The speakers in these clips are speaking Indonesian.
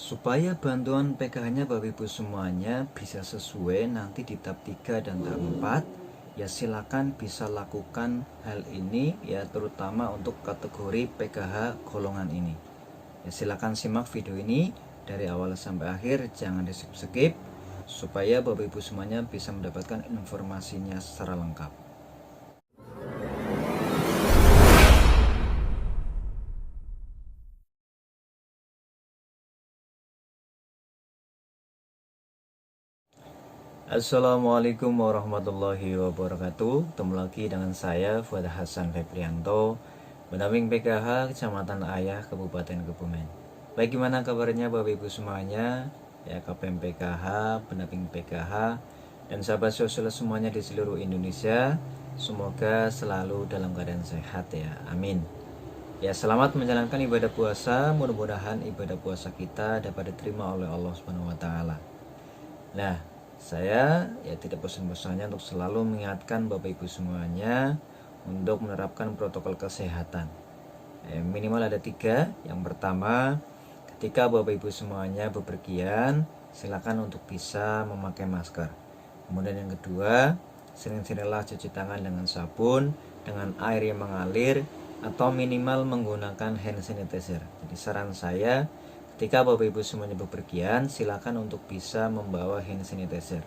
Supaya bantuan PKH-nya Bapak Ibu semuanya bisa sesuai nanti di tahap 3 dan tahap 4, ya silakan bisa lakukan hal ini ya, terutama untuk kategori PKH golongan ini. Ya silakan simak video ini dari awal sampai akhir, jangan di skip supaya Bapak Ibu semuanya bisa mendapatkan informasinya secara lengkap. Assalamualaikum warahmatullahi wabarakatuh. Ketemu lagi dengan saya Fuad Hasan Febrianto, pendamping PKH Kecamatan Ayah Kabupaten Kebumen. Bagaimana kabarnya Bapak Ibu semuanya? Ya, KPM PKH, pendamping PKH, dan sahabat sosial semuanya di seluruh Indonesia. Semoga selalu dalam keadaan sehat ya. Amin. Ya, selamat menjalankan ibadah puasa. Mudah-mudahan ibadah puasa kita dapat diterima oleh Allah Subhanahu wa taala. Nah, saya ya tidak bosan-bosannya untuk selalu mengingatkan Bapak Ibu semuanya untuk menerapkan protokol kesehatan. Minimal ada 3. Yang pertama, ketika Bapak Ibu semuanya bepergian, silakan untuk bisa memakai masker. Kemudian yang kedua, sering-seringlah cuci tangan dengan sabun, dengan air yang mengalir, atau minimal menggunakan hand sanitizer. Jadi saran saya, ketika Bapak Ibu semuanya bepergian, silakan untuk bisa membawa hand sanitizer.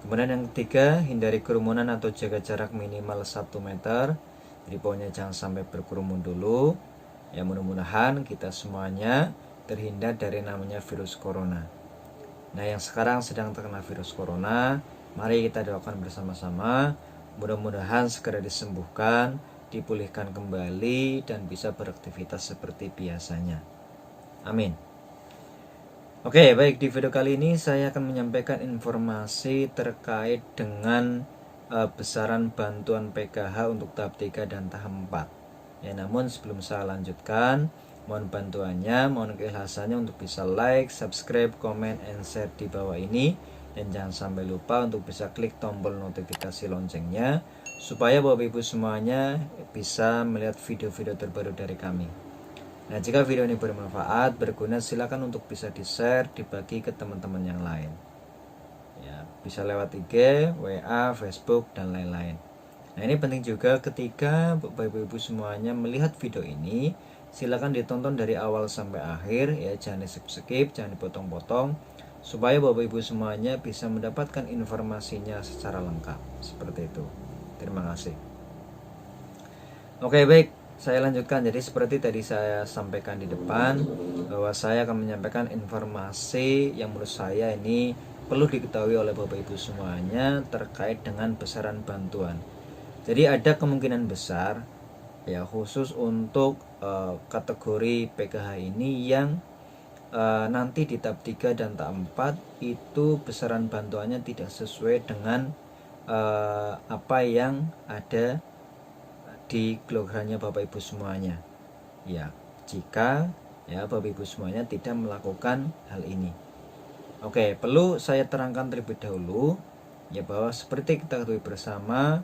Kemudian yang ketiga, hindari kerumunan atau jaga jarak minimal 1 meter. Jadi pokoknya jangan sampai berkerumun dulu. Ya, mudah-mudahan kita semuanya terhindar dari namanya virus corona. Nah, yang sekarang sedang terkena virus corona, mari kita doakan bersama-sama, mudah-mudahan segera disembuhkan, dipulihkan kembali, dan bisa beraktivitas seperti biasanya. Amin. Oke, baik, di video kali ini saya akan menyampaikan informasi terkait dengan besaran bantuan PKH untuk tahap 3 dan tahap 4. Ya, namun sebelum saya lanjutkan, mohon bantuannya, mohon keikhlasannya untuk bisa like, subscribe, comment, and share di bawah ini. Dan jangan sampai lupa untuk bisa klik tombol notifikasi loncengnya supaya Bapak Ibu semuanya bisa melihat video-video terbaru dari kami. Nah, jika video ini bermanfaat, berguna, silakan untuk bisa di-share, dibagi ke teman-teman yang lain. Ya, bisa lewat IG, WA, Facebook, dan lain-lain. Nah, ini penting juga ketika Bapak Ibu semuanya melihat video ini, silakan ditonton dari awal sampai akhir ya, jangan di-skip, jangan dipotong-potong supaya Bapak Ibu semuanya bisa mendapatkan informasinya secara lengkap. Seperti itu. Terima kasih. Oke, baik. Saya lanjutkan. Jadi seperti tadi saya sampaikan di depan, bahwa saya akan menyampaikan informasi yang menurut saya ini perlu diketahui oleh Bapak Ibu semuanya terkait dengan besaran bantuan. Jadi ada kemungkinan besar ya, khusus untuk kategori PKH ini yang nanti di tahap 3 dan tahap 4 itu besaran bantuannya tidak sesuai dengan apa yang ada di keluarganya Bapak Ibu semuanya. Ya, jika ya Bapak Ibu semuanya tidak melakukan hal ini. Oke, perlu saya terangkan terlebih dahulu ya, bahwa seperti kita ketahui bersama,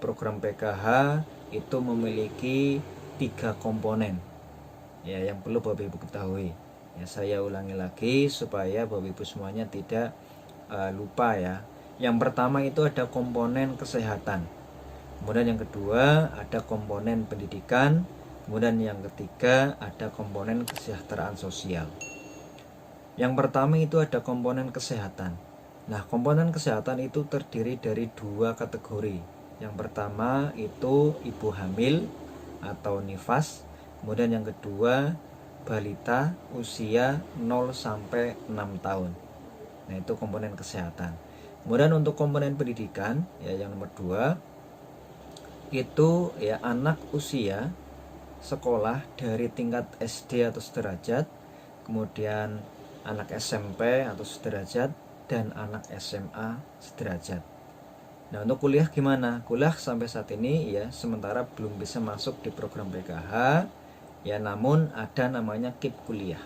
program PKH itu memiliki 3 komponen. Ya, yang perlu Bapak Ibu ketahui. Ya, saya ulangi lagi supaya Bapak Ibu semuanya tidak lupa ya. Yang pertama itu ada komponen kesehatan. Kemudian yang kedua ada komponen pendidikan. Kemudian yang ketiga ada komponen kesejahteraan sosial. Yang pertama itu ada komponen kesehatan. Nah, komponen kesehatan itu terdiri dari 2 kategori. Yang pertama itu ibu hamil atau nifas. Kemudian yang kedua balita usia 0 sampai 6 tahun. Nah, itu komponen kesehatan. Kemudian untuk komponen pendidikan ya, yang nomor 2 itu ya anak usia sekolah dari tingkat SD atau sederajat, kemudian anak SMP atau sederajat, dan anak SMA sederajat. Nah, untuk kuliah gimana? Kuliah sampai saat ini ya sementara belum bisa masuk di program PKH ya, namun ada namanya KIP kuliah.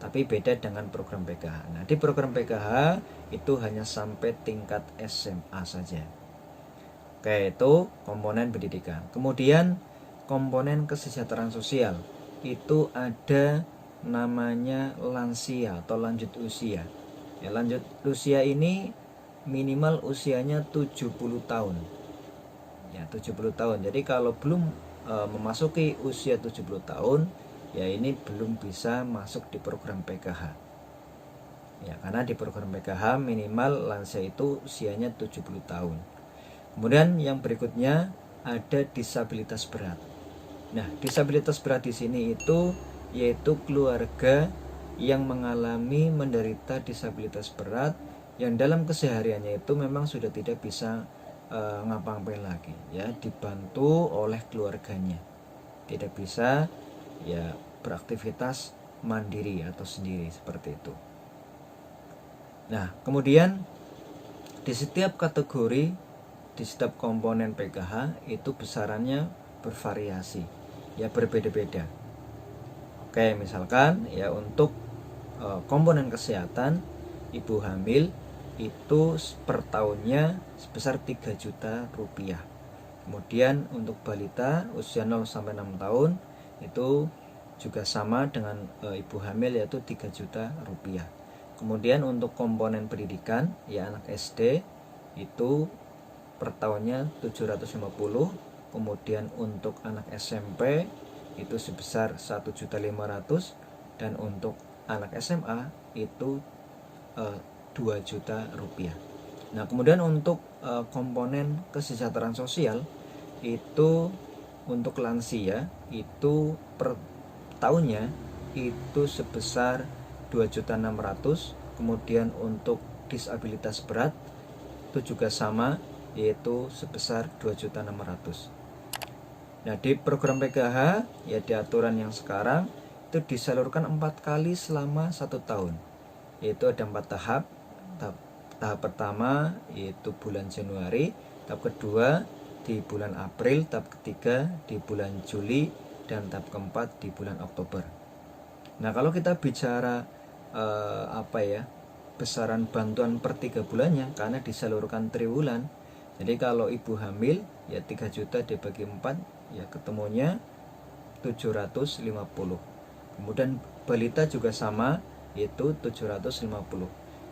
Tapi beda dengan program PKH. Nah, di program PKH itu hanya sampai tingkat SMA saja. Oke, itu komponen pendidikan. Kemudian komponen kesejahteraan sosial itu ada namanya lansia atau lanjut usia. Ya, lanjut usia ini minimal usianya 70 tahun. Ya, 70 tahun. Jadi kalau belum memasuki usia 70 tahun, ya ini belum bisa masuk di program PKH. Ya, karena di program PKH minimal lansia itu usianya 70 tahun. Kemudian yang berikutnya ada disabilitas berat. Nah, disabilitas berat di sini itu yaitu keluarga yang mengalami menderita disabilitas berat yang dalam kesehariannya itu memang sudah tidak bisa ngapa-ngapain lagi, ya, dibantu oleh keluarganya, tidak bisa ya beraktivitas mandiri atau sendiri seperti itu. Nah, kemudian di setiap kategori, di setiap komponen PKH itu besarannya bervariasi, ya berbeda-beda. Oke, misalkan ya untuk komponen kesehatan ibu hamil itu per tahunnya sebesar 3 juta rupiah. Kemudian untuk balita usia 0 sampai 6 tahun itu juga sama dengan ibu hamil, yaitu 3 juta rupiah. Kemudian untuk komponen pendidikan ya anak SD itu per tahunnya 750. Kemudian untuk anak SMP itu sebesar 1.500.000 dan untuk anak SMA itu 2 juta rupiah. Nah, kemudian untuk komponen kesejahteraan sosial itu untuk lansia itu per tahunnya itu sebesar 2.600.000. Kemudian untuk disabilitas berat itu juga sama, yaitu sebesar 2.600.000. Nah, di program PKH ya di aturan yang sekarang itu disalurkan 4 kali selama 1 tahun, yaitu ada 4 tahap. Tahap pertama yaitu bulan Januari, tahap kedua di bulan April, tahap ketiga di bulan Juli, dan tahap keempat di bulan Oktober. Nah, kalau kita bicara besaran bantuan per 3 bulannya karena disalurkan triwulan. Jadi kalau ibu hamil ya 3 juta dibagi 4 ya ketemunya 750. Kemudian balita juga sama, yaitu 750.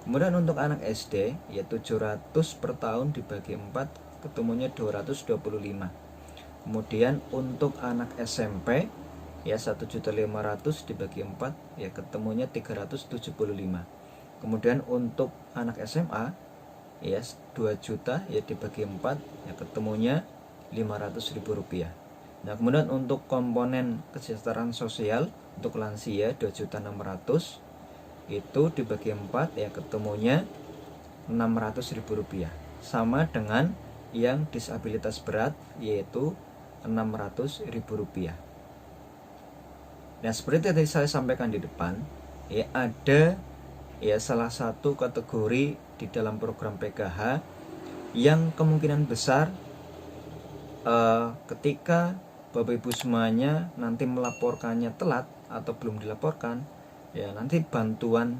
Kemudian untuk anak SD ya 700 per tahun dibagi 4 ketemunya 225. Kemudian untuk anak SMP ya 1.500 dibagi 4 ya ketemunya 375. Kemudian untuk anak SMA ya 2 juta ya dibagi 4 ya ketemunya 500.000 rupiah. Nah, kemudian untuk komponen kesejahteraan sosial untuk lansia 2.600.000 itu dibagi 4 ya ketemunya 600.000 rupiah, sama dengan yang disabilitas berat yaitu 600.000 rupiah. Nah, seperti yang tadi saya sampaikan di depan ya ada ya salah satu kategori di dalam program PKH yang kemungkinan besar ketika Bapak Ibu semuanya nanti melaporkannya telat atau belum dilaporkan, ya nanti bantuan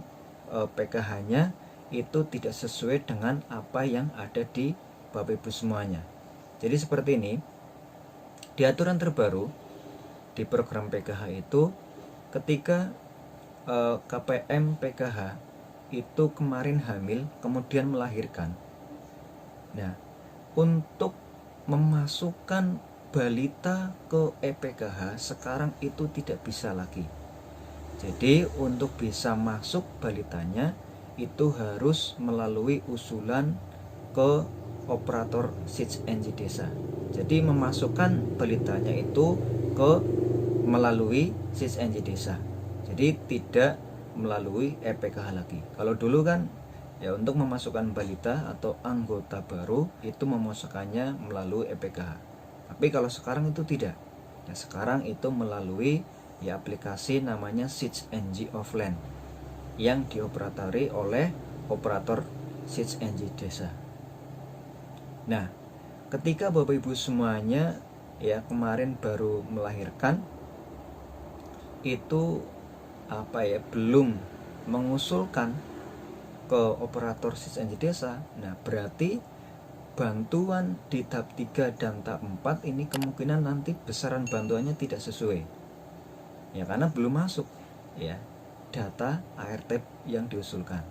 PKH-nya itu tidak sesuai dengan apa yang ada di Bapak Ibu semuanya. Jadi seperti ini, di aturan terbaru di program PKH itu ketika KPM PKH itu kemarin hamil kemudian melahirkan. Nah, untuk memasukkan balita ke EPKH sekarang itu tidak bisa lagi. Jadi untuk bisa masuk balitanya itu harus melalui usulan ke operator SITJ desa. Jadi memasukkan balitanya itu melalui SITJ desa. Jadi tidak melalui EPKH lagi. Kalau dulu kan ya untuk memasukkan balita atau anggota baru itu memasukkannya melalui EPKH. Tapi kalau sekarang itu tidak. Ya sekarang itu melalui ya aplikasi namanya SITJ Offline yang dioperatori oleh operator SITJ desa. Nah, ketika Bapak Ibu semuanya ya kemarin baru melahirkan itu belum mengusulkan ke operator SITJ desa. Nah, berarti bantuan di tahap 3 dan tahap 4 ini kemungkinan nanti besaran bantuannya tidak sesuai. Ya karena belum masuk. ya data ART yang diusulkan.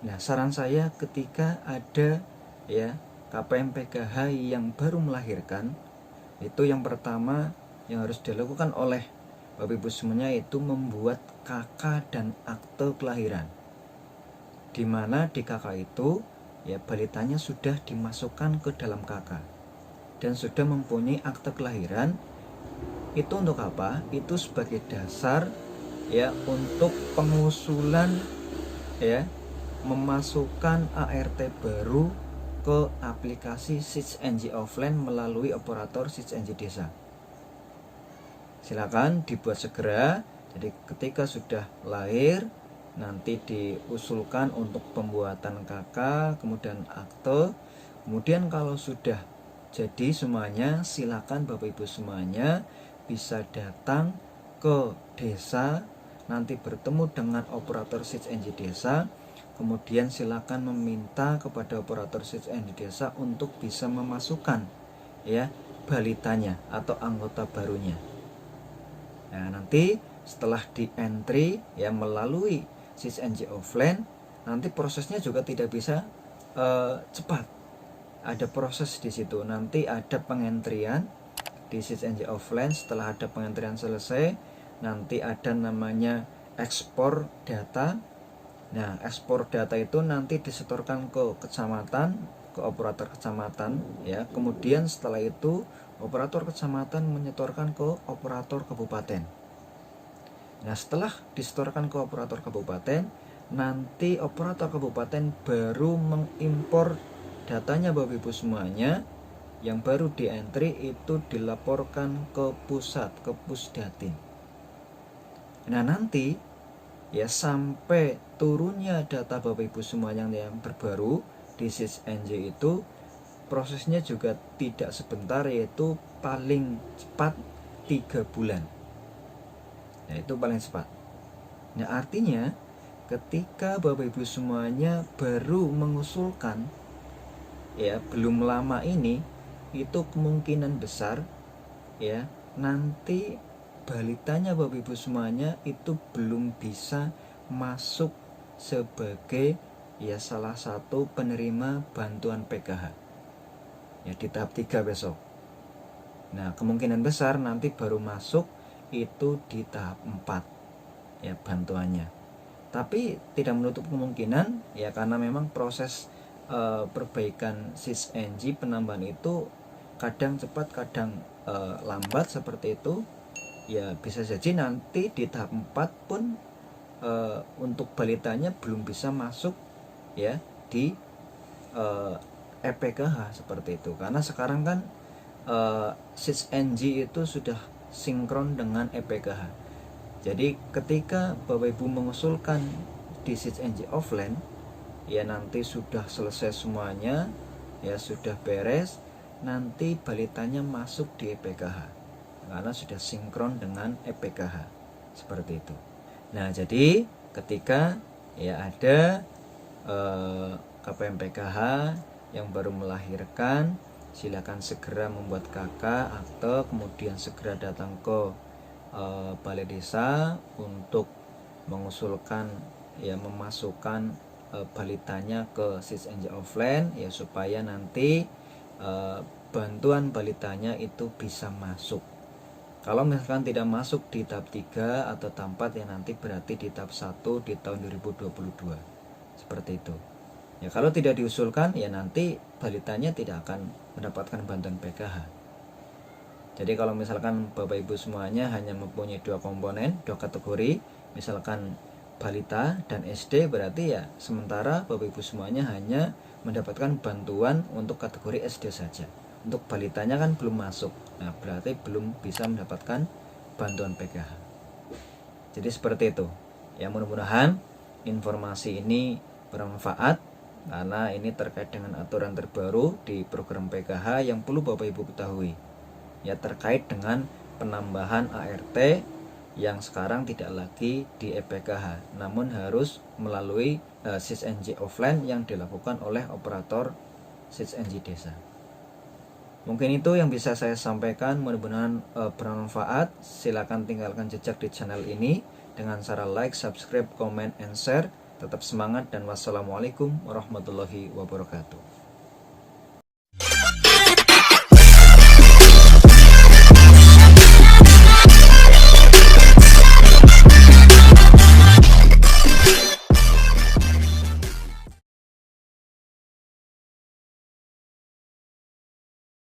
Nah, saran saya ketika ada ya KPM PKH yang baru melahirkan, itu yang pertama yang harus dilakukan oleh Bapak Ibu semuanya itu membuat KK dan akte kelahiran. Di mana di KK itu ya balitanya sudah dimasukkan ke dalam KK dan sudah mempunyai akte kelahiran. Itu untuk apa? Itu sebagai dasar ya untuk pengusulan ya memasukkan ART baru ke aplikasi SITS-NJ offline melalui operator SITS-NJ desa. Silakan dibuat segera. Jadi ketika sudah lahir nanti diusulkan untuk pembuatan KK, kemudian akte. Kemudian kalau sudah jadi semuanya, silakan Bapak Ibu semuanya bisa datang ke desa, nanti bertemu dengan operator SITS-NJ desa. Kemudian silakan meminta kepada operator SITS-NJ desa untuk bisa memasukkan ya balitanya atau anggota barunya. Nah, nanti setelah di entry ya melalui SITS-NJ offline, nanti prosesnya juga tidak bisa cepat. Ada proses di situ. Nanti ada pengentrian di SITS-NJ offline. Setelah ada pengentrian selesai, nanti ada namanya ekspor data. Nah, ekspor data itu nanti disetorkan ke kecamatan, ke operator kecamatan ya. Kemudian setelah itu operator kecamatan menyetorkan ke operator kabupaten. Nah, setelah disetorkan ke operator kabupaten, nanti operator kabupaten baru mengimpor datanya Bapak Ibu semuanya. Yang baru di entry itu dilaporkan ke pusat, ke Pusdatin. Nah, nanti ya sampai turunnya data Bapak Ibu semuanya yang terbaru di SITS-NJ itu prosesnya juga tidak sebentar, yaitu paling cepat 3 bulan. Nah, itu paling cepat. Nah, artinya ketika Bapak Ibu semuanya baru mengusulkan ya belum lama ini, itu kemungkinan besar ya nanti balitanya Bapak Ibu semuanya itu belum bisa masuk sebagai ya salah satu penerima bantuan PKH ya di tahap 3 besok. Nah, kemungkinan besar nanti baru masuk itu di tahap 4 ya bantuannya. Tapi tidak menutup kemungkinan ya karena memang proses perbaikan SITS-NJ penambahan itu kadang cepat kadang lambat seperti itu. Ya bisa jadi nanti di tahap 4 pun untuk balitanya belum bisa masuk ya di EPKH seperti itu. Karena sekarang kan SITS-NJ itu sudah sinkron dengan EPKH. Jadi ketika Bapak Ibu mengusulkan di SITS-NJ offline ya nanti sudah selesai semuanya ya sudah beres, nanti balitanya masuk di EPKH karena sudah sinkron dengan EPKH seperti itu. Nah, jadi ketika ya ada KPM PKH yang baru melahirkan, silakan segera membuat KK akte, kemudian segera datang ke balai desa untuk mengusulkan ya memasukkan balitanya ke SITS-NJ offline ya supaya nanti bantuan balitanya itu bisa masuk. Kalau misalkan tidak masuk di tahap 3 atau tahap 4 ya nanti berarti di tahap 1 di tahun 2022. Seperti itu. Ya kalau tidak diusulkan ya nanti balitanya tidak akan mendapatkan bantuan PKH. Jadi kalau misalkan Bapak Ibu semuanya hanya mempunyai 2 komponen, 2 kategori, misalkan balita dan SD, berarti ya sementara Bapak Ibu semuanya hanya mendapatkan bantuan untuk kategori SD saja. Untuk balitanya kan belum masuk. Nah, berarti belum bisa mendapatkan bantuan PKH. Jadi seperti itu. Ya, mudah-mudahan informasi ini bermanfaat karena ini terkait dengan aturan terbaru di program PKH yang perlu Bapak Ibu ketahui. Ya, terkait dengan penambahan ART yang sekarang tidak lagi di EPKH, namun harus melalui SITS-NJ offline yang dilakukan oleh operator SITS-NJ desa. Mungkin itu yang bisa saya sampaikan, mudah-mudahan bermanfaat. Silakan tinggalkan jejak di channel ini dengan cara like, subscribe, comment, and share. Tetap semangat dan wassalamualaikum warahmatullahi wabarakatuh.